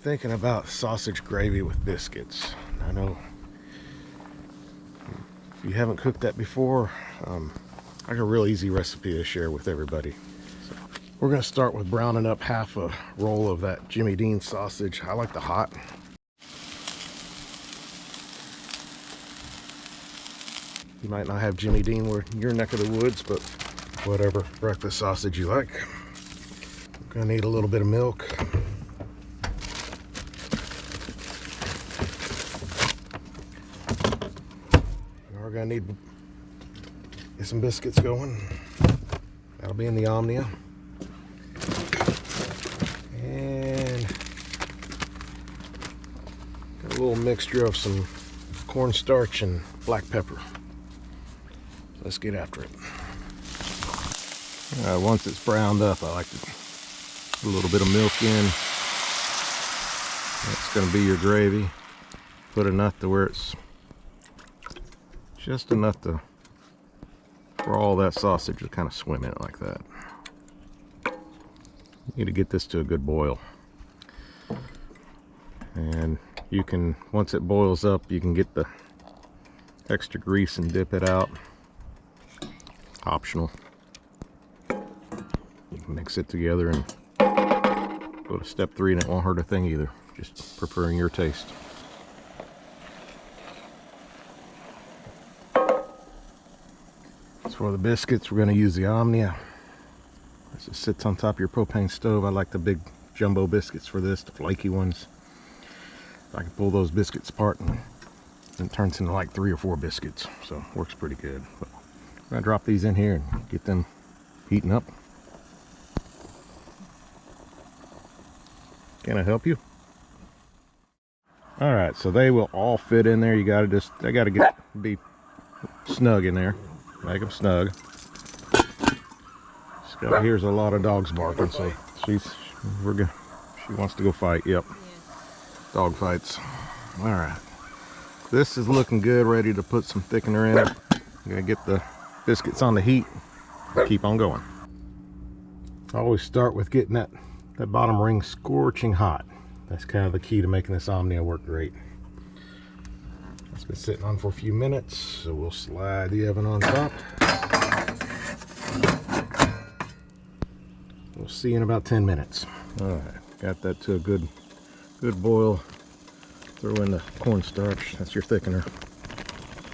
thinking about sausage gravy with biscuits. I know if you haven't cooked that before, I got a real easy recipe to share with everybody. So we're going to start with browning up half a roll of that Jimmy Dean sausage. I like the hot. You might not have Jimmy Dean where your neck of the woods, but whatever breakfast sausage you like. We're going to need a little bit of milk. We're going to need get some biscuits going. That'll be in the Omnia. And got a little mixture of some cornstarch and black pepper. Let's get after it. Once it's browned up, I like to put a little bit of milk in. That's going to be your gravy. Put enough to where it's just enough to for all that sausage to kind of swim in it like that. You need to get this to a good boil. And you can, once it boils up, you can get the extra grease and dip it out. Optional. You can mix it together and go to step 3 and it won't hurt a thing either. Just preferring your taste. As for the biscuits, we're going to use the Omnia. This just sits on top of your propane stove. I like the big jumbo biscuits for this, the flaky ones. I can pull those biscuits apart and it turns into like 3 or 4 biscuits, so it works pretty good. But I'm going to drop these in here and get them heating up. Can I help you? Alright, so they will all fit in there. You gotta just, they gotta be snug in there. Make them snug. Scott hears a lot of dogs barking, so she wants to go fight. Yep. Dog fights. Alright. This is looking good, ready to put some thickener in it. I'm gonna get the biscuits on the heat. Keep on going. I always start with getting that bottom ring scorching hot. That's kind of the key to making this Omnia work great. It's been sitting on for a few minutes, so we'll slide the oven on top. We'll see in about 10 minutes. Alright, got that to a good boil. Throw in the cornstarch, that's your thickener.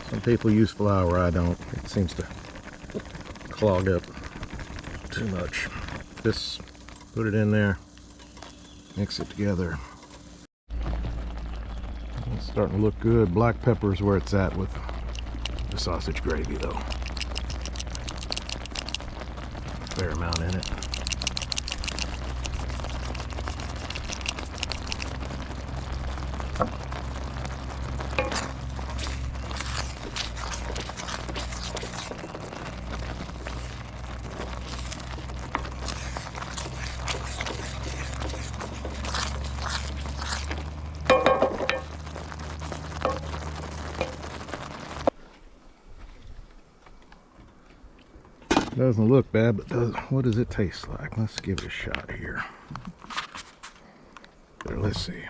Some people use flour, I don't. It seems to clog up too much. Just put it in there, mix it together. It's starting to look good. Black pepper is where it's at with the sausage gravy though. A fair amount in it. Doesn't look bad, but what does it taste like? Let's give it a shot here. Let's see.